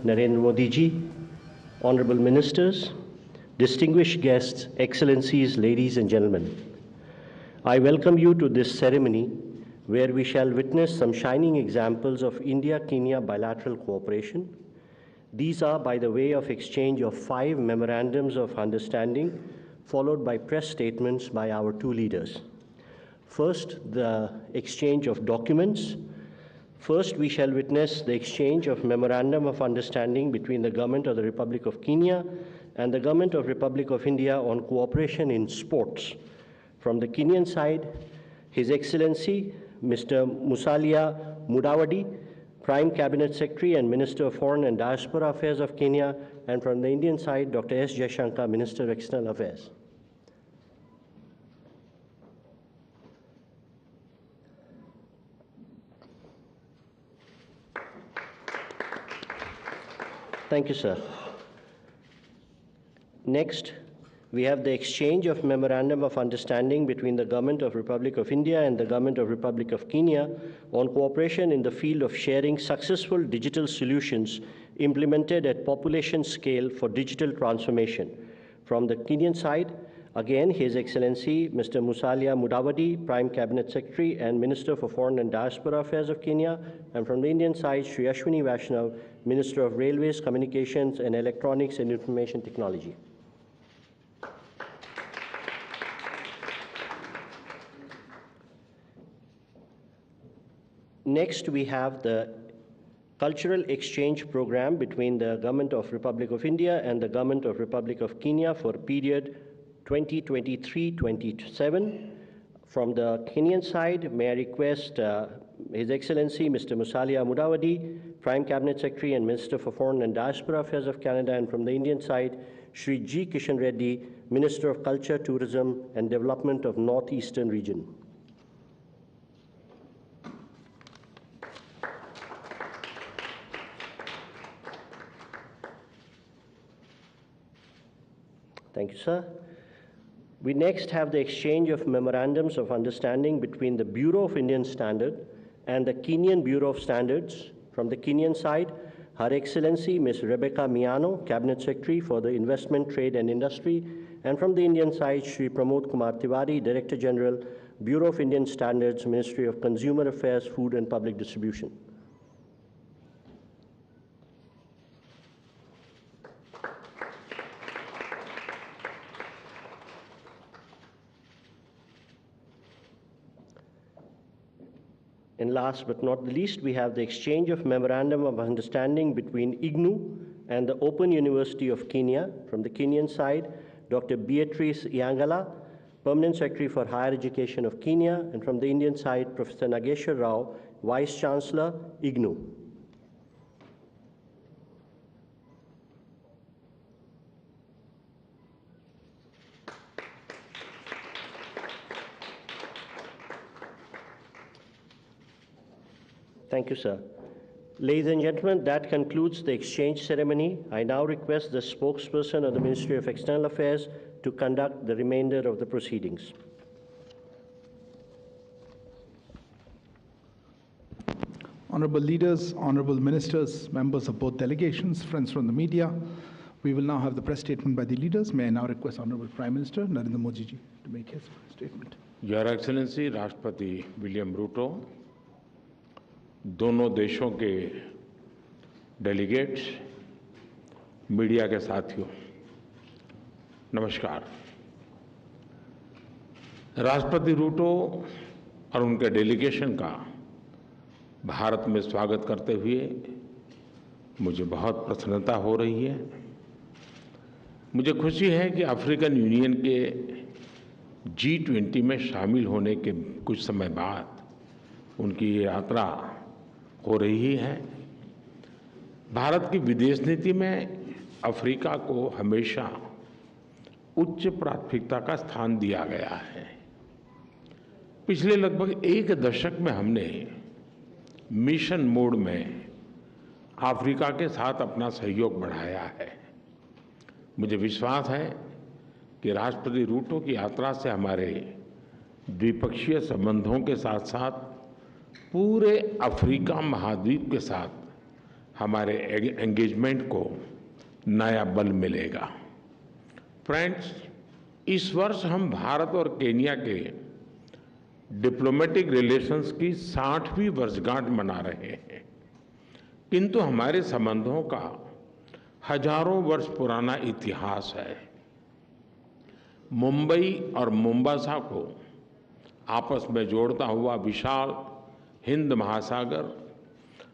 Narendra Modi ji, Honorable Ministers, distinguished guests, Excellencies, ladies and gentlemen. I welcome you to this ceremony where we shall witness some shining examples of India-Kenya bilateral cooperation. These are by the way of exchange of 5 memorandums of understanding followed by press statements by our two leaders. First, the exchange of documents. First, we shall witness the exchange of Memorandum of Understanding between the Government of the Republic of Kenya and the Government of Republic of India on cooperation in sports. From the Kenyan side, His Excellency Mr. Musalia Mudavadi, Prime Cabinet Secretary and Minister of Foreign and Diaspora Affairs of Kenya, and from the Indian side, Dr. S. Jaishankar, Minister of External Affairs. Thank you, sir. Next, we have the exchange of Memorandum of Understanding between the Government of Republic of India and the Government of Republic of Kenya on cooperation in the field of sharing successful digital solutions implemented at population scale for digital transformation. From the Kenyan side, again, His Excellency Mr. Musalia Mudavadi, Prime Cabinet Secretary and Minister for Foreign and Diaspora Affairs of Kenya, and from the Indian side, Shri Ashwini Vaishnav, Minister of Railways, Communications and Electronics and Information Technology. Next, we have the Cultural Exchange Program between the Government of Republic of India and the Government of Republic of Kenya for period 2023-27. From the Kenyan side, may I request His Excellency Mr. Musalia Mudavadi, Prime Cabinet Secretary and Minister for Foreign and Diaspora Affairs of Canada, and from the Indian side, Shri G. Kishan Reddy, Minister of Culture, Tourism and Development of Northeastern Region. Thank you, sir. We next have the exchange of memorandums of understanding between the Bureau of Indian Standard and the Kenyan Bureau of Standards. From the Kenyan side, Her Excellency Ms. Rebecca Miano, Cabinet Secretary for the Investment, Trade and Industry, and from the Indian side, Shri Pramod Kumar Tiwari, Director General, Bureau of Indian Standards, Ministry of Consumer Affairs, Food and Public Distribution. And last but not the least, we have the exchange of Memorandum of Understanding between IGNU and the Open University of Kenya. From the Kenyan side, Dr. Beatrice Iangala, Permanent Secretary for Higher Education of Kenya, and from the Indian side, Professor Nageshwar Rao, Vice Chancellor, IGNU. Thank you, sir. Ladies and gentlemen, that concludes the exchange ceremony. I now request the spokesperson of the Ministry of External Affairs to conduct the remainder of the proceedings. Honorable leaders, honorable ministers, members of both delegations, friends from the media, we will now have the press statement by the leaders. May I now request Honorable Prime Minister Narendra Modi ji to make his statement. Your Excellency राष्ट्रपति William Ruto, दोनों देशों के delegates, media के साथियों, नमस्कार। राष्ट्रपति रूटो और उनके डेलीगेशन का भारत में स्वागत करते हुए मुझे बहुत प्रसन्नता हो रही है। मुझे खुशी है कि अफ्रीकन यूनियन के G20 में शामिल होने के कुछ समय बाद उनकी ये यात्रा हो रही है। भारत की विदेश नीति में अफ्रीका को हमेशा उच्च प्राथमिकता का स्थान दिया गया है। पिछले लगभग एक दशक में हमने मिशन मोड में अफ्रीका के साथ अपना सहयोग बढ़ाया है। मुझे विश्वास है कि राष्ट्रपति रूटो की यात्रा से हमारे द्विपक्षीय संबंधों के साथ साथ पूरे अफ्रीका महाद्वीप के साथ हमारे एंगेजमेंट को नया बल मिलेगा। फ्रेंड्स, इस वर्ष हम भारत और केन्या के डिप्लोमेटिक रिलेशंस की 60वीं वर्षगांठ मना रहे हैं, किंतु हमारे संबंधों का हजारों वर्ष पुराना इतिहास है। मुंबई और मोम्बासा को आपस में जोड़ता हुआ विशाल हिंद महासागर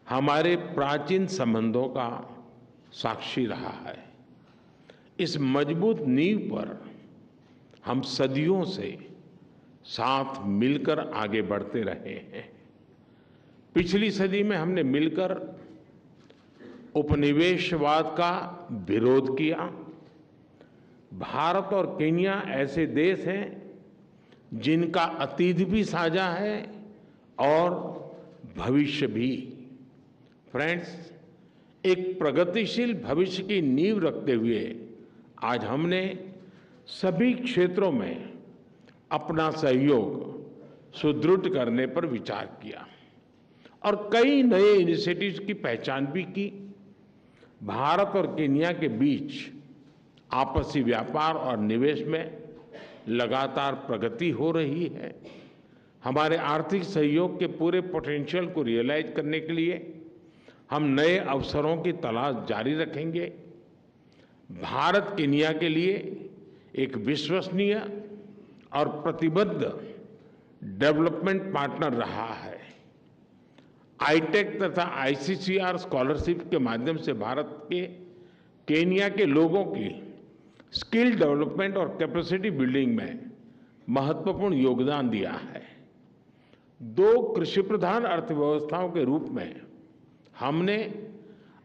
हमारे प्राचीन संबंधों का साक्षी रहा है। इस मजबूत नींव पर हम सदियों से साथ मिलकर आगे बढ़ते रहे हैं। पिछली सदी में हमने मिलकर उपनिवेशवाद का विरोध किया। भारत और केन्या ऐसे देश हैं जिनका अतीत भी साझा है और भविष्य भी। फ्रेंड्स, एक प्रगतिशील भविष्य की नींव रखते हुए आज हमने सभी क्षेत्रों में अपना सहयोग सुदृढ़ करने पर विचार किया और कई नए इनिशिएटिव्स की पहचान भी की। भारत और केन्या के बीच आपसी व्यापार और निवेश में लगातार प्रगति हो रही है। हमारे आर्थिक सहयोग के पूरे पोटेंशियल को रियलाइज करने के लिए हम नए अवसरों की तलाश जारी रखेंगे। भारत केन्या के लिए एक विश्वसनीय और प्रतिबद्ध डेवलपमेंट पार्टनर रहा है। आईटेक तथा आईसीसीआर स्कॉलरशिप के माध्यम से भारत के केन्या के लोगों की स्किल डेवलपमेंट और कैपेसिटी बिल्डिंग में महत्वपूर्ण योगदान दिया है। दो कृषि प्रधान अर्थव्यवस्थाओं के रूप में हमने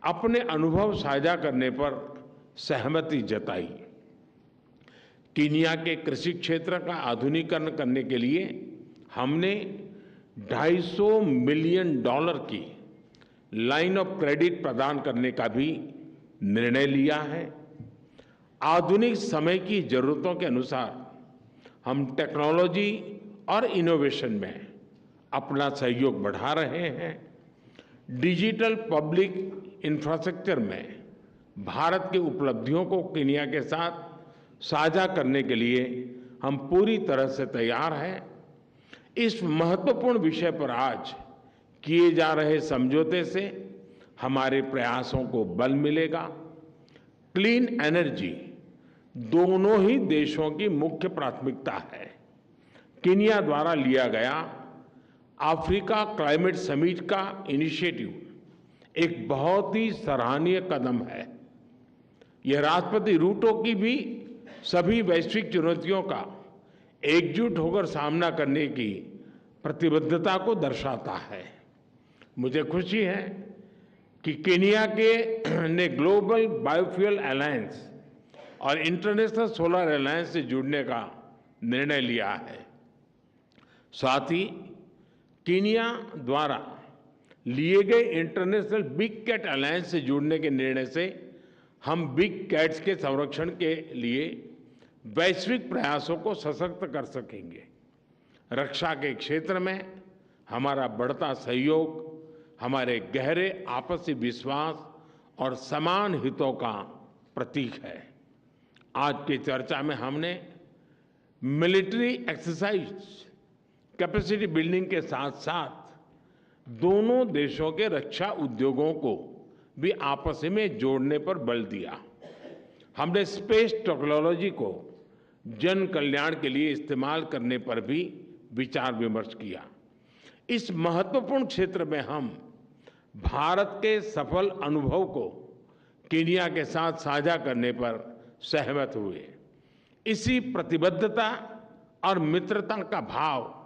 अपने अनुभव साझा करने पर सहमति जताई। केन्या के कृषि क्षेत्र का आधुनिकीकरण करने के लिए हमने $250 मिलियन की लाइन ऑफ क्रेडिट प्रदान करने का भी निर्णय लिया है। आधुनिक समय की जरूरतों के अनुसार हम टेक्नोलॉजी और इनोवेशन में अपना सहयोग बढ़ा रहे हैं। डिजिटल पब्लिक इंफ्रास्ट्रक्चर में भारत की उपलब्धियों को केन्या के साथ साझा करने के लिए हम पूरी तरह से तैयार हैं। इस महत्वपूर्ण विषय पर आज किए जा रहे समझौते से हमारे प्रयासों को बल मिलेगा। क्लीन एनर्जी दोनों ही देशों की मुख्य प्राथमिकता है। केन्या द्वारा लिया गया अफ्रीका क्लाइमेट समिट का इनिशिएटिव एक बहुत ही सराहनीय कदम है। यह राष्ट्रपति रूटो की भी सभी वैश्विक चुनौतियों का एकजुट होकर सामना करने की प्रतिबद्धता को दर्शाता है। मुझे खुशी है कि केन्या के ने ग्लोबल बायोफ्यूल अलायंस और इंटरनेशनल सोलर अलायंस से जुड़ने का निर्णय लिया है। साथ ही केन्या द्वारा लिए गए इंटरनेशनल बिग कैट अलायंस से जुड़ने के निर्णय से हम बिग कैट्स के संरक्षण के लिए वैश्विक प्रयासों को सशक्त कर सकेंगे। रक्षा के क्षेत्र में हमारा बढ़ता सहयोग हमारे गहरे आपसी विश्वास और समान हितों का प्रतीक है। आज की चर्चा में हमने मिलिट्री एक्सरसाइज कैपेसिटी बिल्डिंग के साथ साथ दोनों देशों के रक्षा उद्योगों को भी आपस में जोड़ने पर बल दिया। हमने स्पेस टेक्नोलॉजी को जन कल्याण के लिए इस्तेमाल करने पर भी विचार विमर्श किया। इस महत्वपूर्ण क्षेत्र में हम भारत के सफल अनुभव को केन्या के साथ साझा करने पर सहमत हुए। इसी प्रतिबद्धता और मित्रता का भाव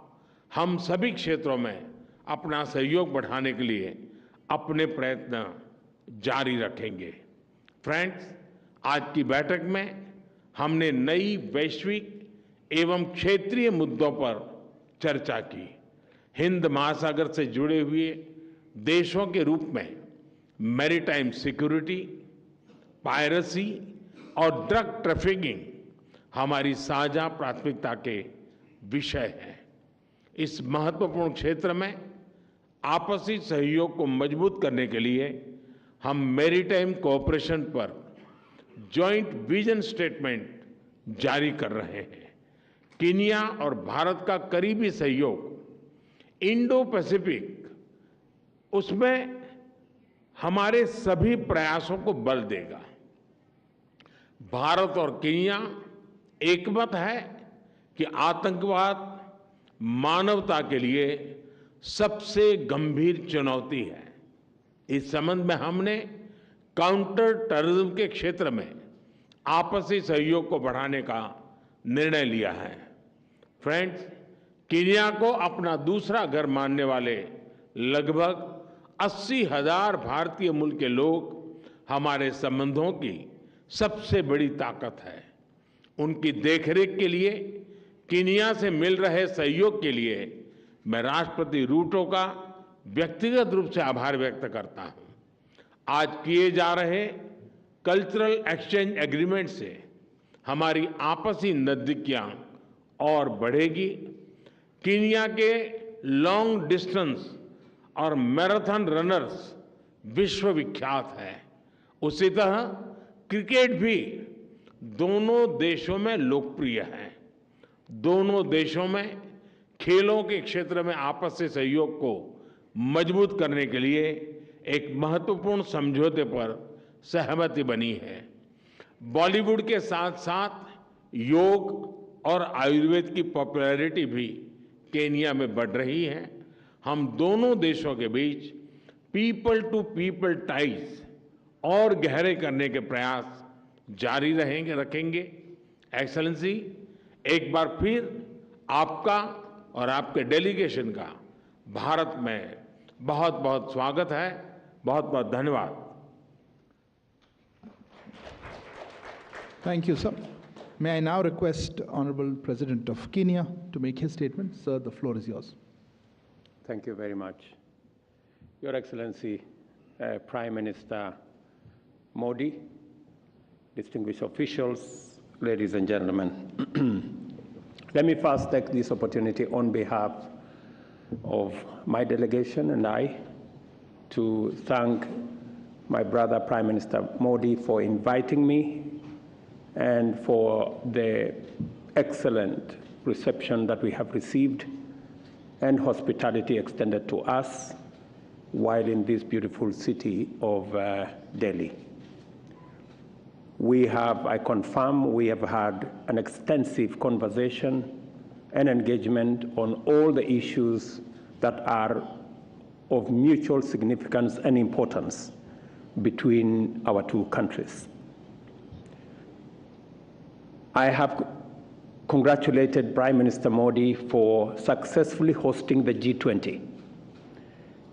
हम सभी क्षेत्रों में अपना सहयोग बढ़ाने के लिए अपने प्रयत्न जारी रखेंगे। फ्रेंड्स, आज की बैठक में हमने नई वैश्विक एवं क्षेत्रीय मुद्दों पर चर्चा की। हिंद महासागर से जुड़े हुए देशों के रूप में मैरीटाइम सिक्योरिटी, पायरेसी और ड्रग ट्रैफिकिंग हमारी साझा प्राथमिकता के विषय हैं। इस महत्वपूर्ण क्षेत्र में आपसी सहयोग को मजबूत करने के लिए हम मैरीटाइम कोऑपरेशन पर जॉइंट विजन स्टेटमेंट जारी कर रहे हैं। कीनिया और भारत का करीबी सहयोग इंडो पैसिफिक, उसमें हमारे सभी प्रयासों को बल देगा। भारत और कीनिया एकमत है कि आतंकवाद मानवता के लिए सबसे गंभीर चुनौती है। इस संबंध में हमने काउंटर टेररिज्म के क्षेत्र में आपसी सहयोग को बढ़ाने का निर्णय लिया है। फ्रेंड्स, कीनिया को अपना दूसरा घर मानने वाले लगभग 80,000 भारतीय मूल के लोग हमारे संबंधों की सबसे बड़ी ताकत है। उनकी देखरेख के लिए, कीनिया से मिल रहे सहयोग के लिए मैं राष्ट्रपति रूटो का व्यक्तिगत रूप से आभार व्यक्त करता हूं। आज किए जा रहे कल्चरल एक्सचेंज एग्रीमेंट से हमारी आपसी नजदीकियां और बढ़ेगी। कीनिया के लॉन्ग डिस्टेंस और मैराथन रनर्स विश्वविख्यात हैं। उसी तरह क्रिकेट भी दोनों देशों में लोकप्रिय है। दोनों देशों में खेलों के क्षेत्र में आपसी सहयोग को मजबूत करने के लिए एक महत्वपूर्ण समझौते पर सहमति बनी है। बॉलीवुड के साथ साथ योग और आयुर्वेद की पॉपुलैरिटी भी केनिया में बढ़ रही है। हम दोनों देशों के बीच पीपल टू पीपल टाइज और गहरे करने के प्रयास जारी रखेंगे। एक्सेलेंसी, एक बार फिर आपका और आपके डेलीगेशन का भारत में बहुत बहुत स्वागत है। बहुत बहुत धन्यवाद। Thank you, sir. May I now request Honorable President of Kenya to make his statement. Sir, the floor is yours. Thank you very much. Your Excellency, Prime Minister Modi, distinguished officials, ladies and gentlemen. Let me first take this opportunity on behalf of my delegation and I to thank my brother Prime Minister Modi for inviting me and for the excellent reception that we have received and hospitality extended to us while in this beautiful city of Delhi. I confirm, we have had an extensive conversation and engagement on all the issues that are of mutual significance and importance between our two countries. I have congratulated Prime Minister Modi for successfully hosting the G20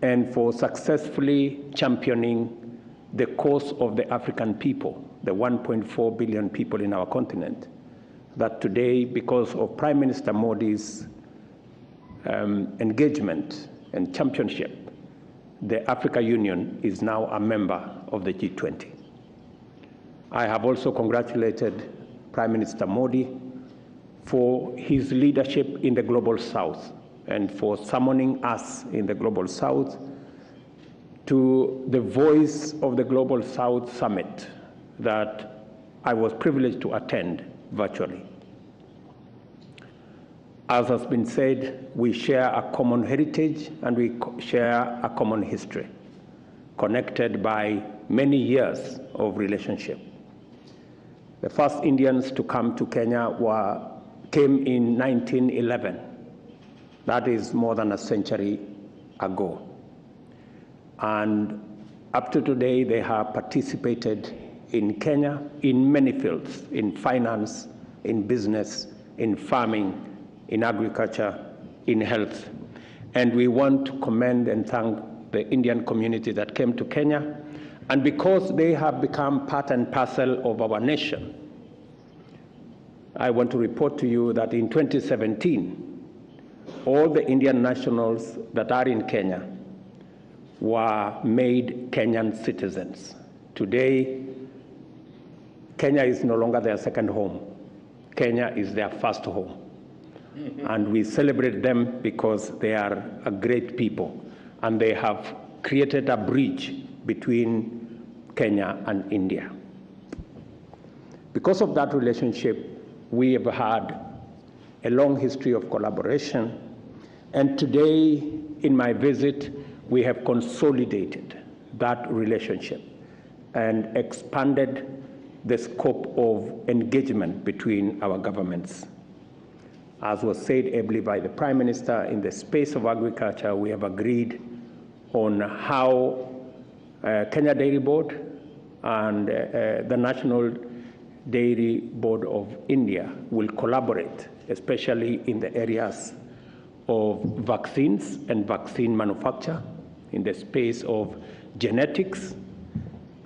and for successfully championing the cause of the African people, the 1.4 billion people in our continent, that today, because of Prime Minister Modi's engagement and championship, the Africa Union is now a member of the G20. I have also congratulated Prime Minister Modi for his leadership in the Global South and for summoning us in the Global South to the Voice of the Global South Summit that I was privileged to attend virtually. As has been said, we share a common heritage and we share a common history, connected by many years of relationship. The first Indians to come to Kenya came in 1911. That is more than a century ago. And up to today, they have participated in Kenya in many fields, in finance, in business, in farming, in agriculture, in health. And we want to commend and thank the Indian community that came to Kenya. And because they have become part and parcel of our nation, I want to report to you that in 2017, all the Indian nationals that are in Kenya were made Kenyan citizens. Today, Kenya is no longer their second home. Kenya is their first home. And we celebrate them because they are a great people and they have created a bridge between Kenya and India. Because of that relationship, we have had a long history of collaboration, and today, in my visit, we have consolidated that relationship and expanded the scope of engagement between our governments. As was said ably by the Prime Minister, in the space of agriculture, we have agreed on how Kenya Dairy Board and the National Dairy Board of India will collaborate, especially in the areas of vaccines and vaccine manufacture, in the space of genetics,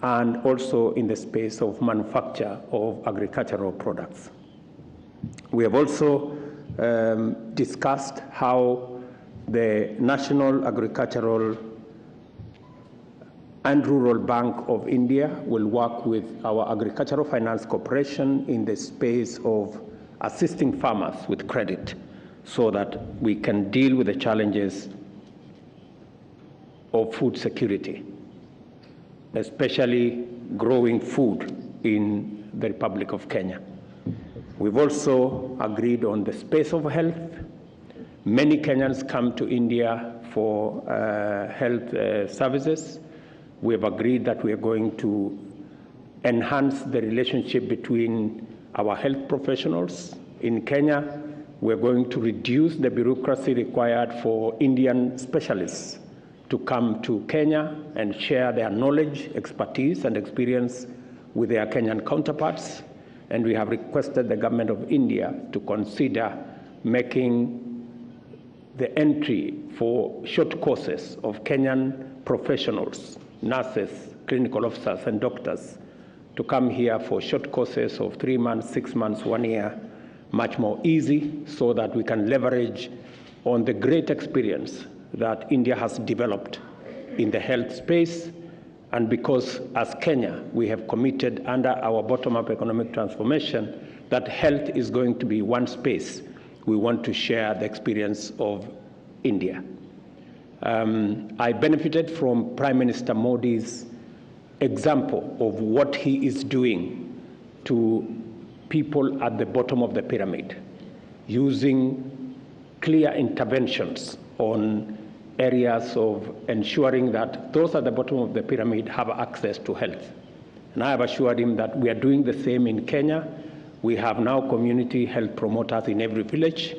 and also in the space of manufacture of agricultural products. We have also discussed how the National Agricultural and Rural Bank of India will work with our Agricultural Finance Corporation in the space of assisting farmers with credit so that we can deal with the challenges of food security, especially growing food in the Republic of Kenya. We've also agreed on the space of health. Many Kenyans come to India for health services. We have agreed that we are going to enhance the relationship between our health professionals in Kenya. We're going to reduce the bureaucracy required for Indian specialists to come to Kenya and share their knowledge, expertise, and experience with their Kenyan counterparts. And we have requested the government of India to consider making the entry for short courses of Kenyan professionals, nurses, clinical officers, and doctors to come here for short courses of 3 months, 6 months, 1 year, much more easy, so that we can leverage on the great experience that India has developed in the health space. And because as Kenya, we have committed under our bottom-up economic transformation that health is going to be one space, we want to share the experience of India. I benefited from Prime Minister Modi's example of what he is doing to people at the bottom of the pyramid, using clear interventions on areas of ensuring that those at the bottom of the pyramid have access to health. And I have assured him that we are doing the same in Kenya. We have now community health promoters in every village.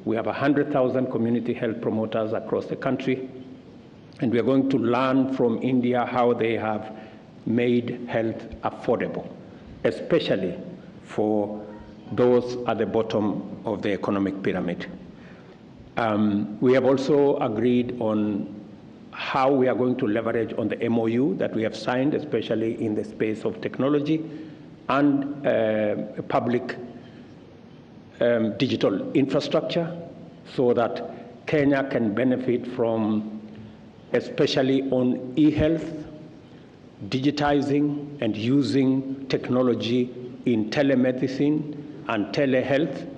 We have 100,000 community health promoters across the country. And we are going to learn from India how they have made health affordable, especially for those at the bottom of the economic pyramid. We have also agreed on how we are going to leverage on the MOU that we have signed, especially in the space of technology and public digital infrastructure, so that Kenya can benefit from, especially on e-health, digitizing and using technology in telemedicine and telehealth.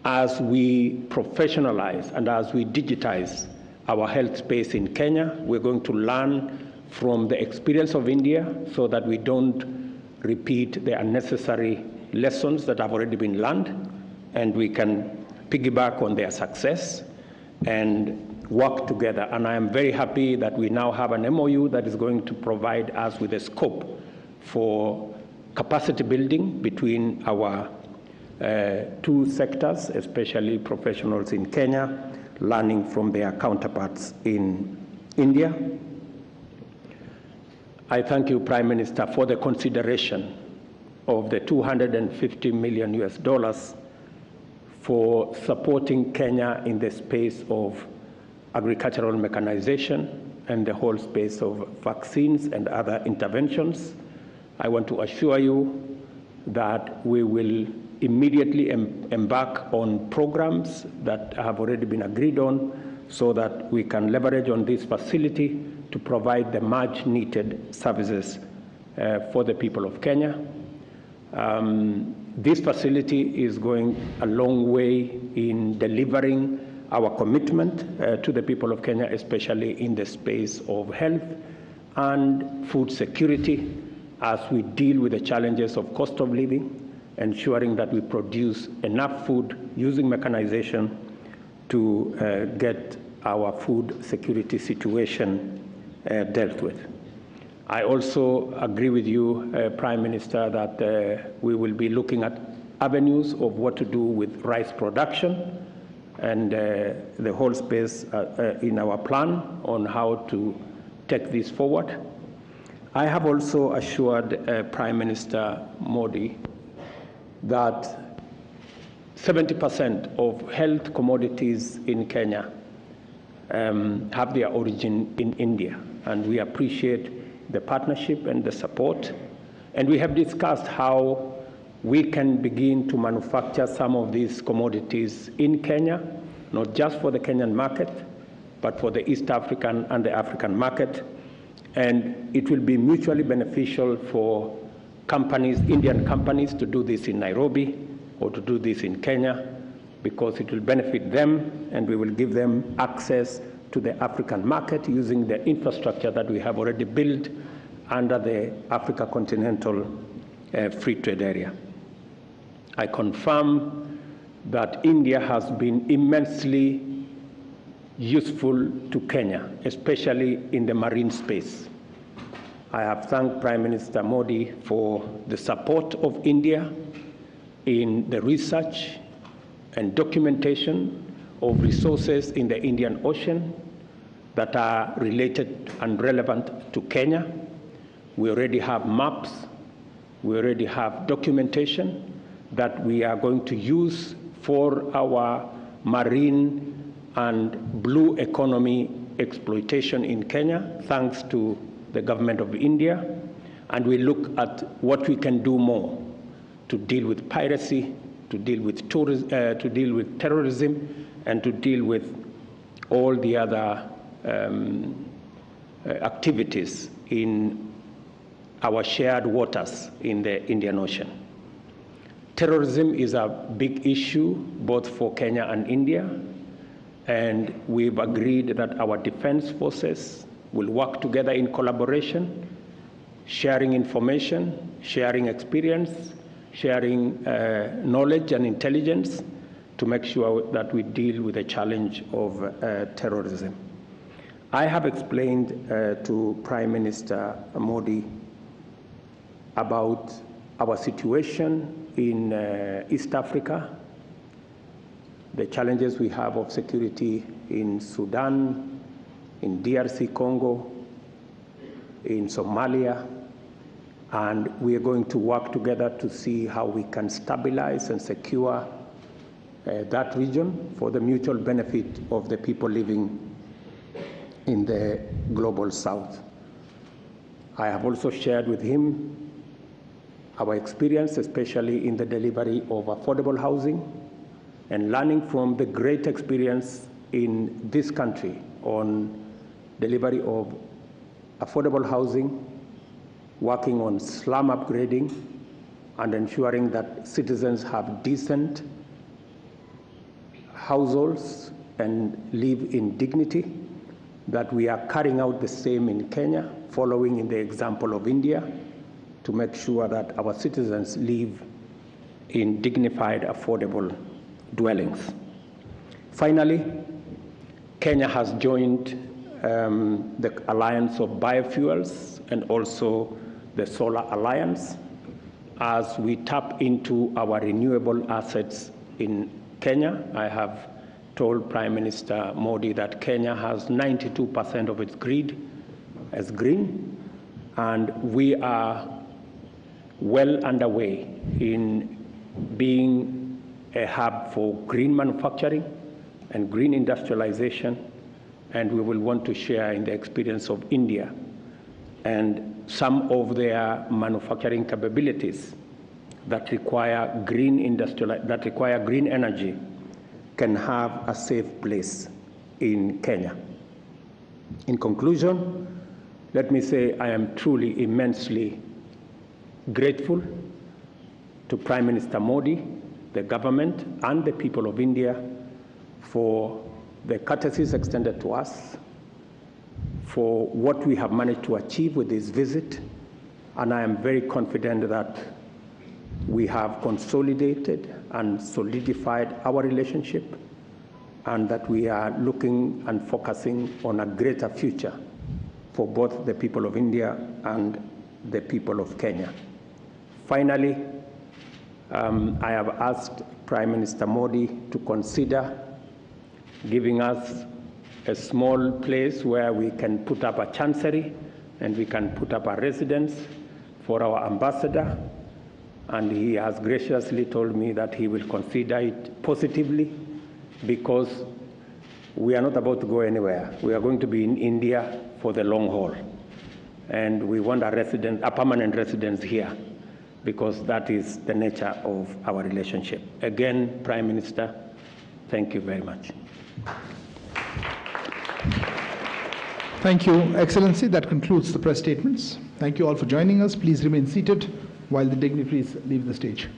As we professionalize and as we digitize our health space in Kenya, we're going to learn from the experience of India so that we don't repeat the unnecessary lessons that have already been learned, and we can piggyback on their success and work together. And I am very happy that we now have an MOU that is going to provide us with a scope for capacity building between our two sectors, especially professionals in Kenya, learning from their counterparts in India. I thank you, Prime Minister, for the consideration of the $250 million for supporting Kenya in the space of agricultural mechanization and the whole space of vaccines and other interventions. I want to assure you that we will immediately embark on programs that have already been agreed on so that we can leverage on this facility to provide the much needed services for the people of Kenya. This facility is going a long way in delivering our commitment to the people of Kenya, especially in the space of health and food security as we deal with the challenges of cost of living, ensuring that we produce enough food using mechanization to get our food security situation dealt with. I also agree with you, Prime Minister, that we will be looking at avenues of what to do with rice production and the whole space in our plan on how to take this forward. I have also assured Prime Minister Modi that 70% of health commodities in Kenya have their origin in India, and we appreciate the partnership and the support. And we have discussed how we can begin to manufacture some of these commodities in Kenya, not just for the Kenyan market, but for the East African and the African market. And it will be mutually beneficial for companies, Indian companies, to do this in Nairobi or to do this in Kenya, because it will benefit them, and we will give them access to the African market using the infrastructure that we have already built under the Africa Continental Free Trade Area. I confirm that India has been immensely useful to Kenya, especially in the marine space. I have thanked Prime Minister Modi for the support of India in the research and documentation of resources in the Indian Ocean that are related and relevant to Kenya. We already have maps, we already have documentation that we are going to use for our marine and blue economy exploitation in Kenya, thanks to the government of India. And we look at what we can do more to deal with piracy, to deal with terrorism, and to deal with all the other activities in our shared waters in the Indian Ocean. Terrorism is a big issue both for Kenya and India, and we've agreed that our defense forces will work together in collaboration, sharing information, sharing experience, sharing knowledge and intelligence to make sure that we deal with the challenge of terrorism. I have explained to Prime Minister Modi about our situation in East Africa, the challenges we have of security in Sudan, in DRC Congo, in Somalia, and we are going to work together to see how we can stabilize and secure that region for the mutual benefit of the people living in the global south. I have also shared with him our experience, especially in the delivery of affordable housing, and learning from the great experience in this country on delivery of affordable housing, working on slum upgrading, and ensuring that citizens have decent households and live in dignity, that we are carrying out the same in Kenya, following in the example of India, to make sure that our citizens live in dignified, affordable dwellings. Finally, Kenya has joined the Alliance of Biofuels and also the Solar Alliance as we tap into our renewable assets in Kenya. I have told Prime Minister Modi that Kenya has 92% of its grid as green, and we are well underway in being a hub for green manufacturing and green industrialization, and we will want to share in the experience of India and some of their manufacturing capabilities that require green energy can have a safe place in Kenya. In conclusion, let me say I am truly immensely grateful to Prime Minister Modi, the government, and the people of India for the courtesies extended to us, for what we have managed to achieve with this visit, and I am very confident that we have consolidated and solidified our relationship, and that we are looking and focusing on a greater future for both the people of India and the people of Kenya. Finally, I have asked Prime Minister Modi to consider giving us a small place where we can put up a chancery and we can put up a residence for our ambassador. And he has graciously told me that he will consider it positively, because we are not about to go anywhere. We are going to be in India for the long haul. And we want a permanent residence here, because that is the nature of our relationship. Again, Prime Minister, thank you very much. Thank you, Excellency. That concludes the press statements. Thank you all for joining us. Please remain seated while the dignitaries leave the stage.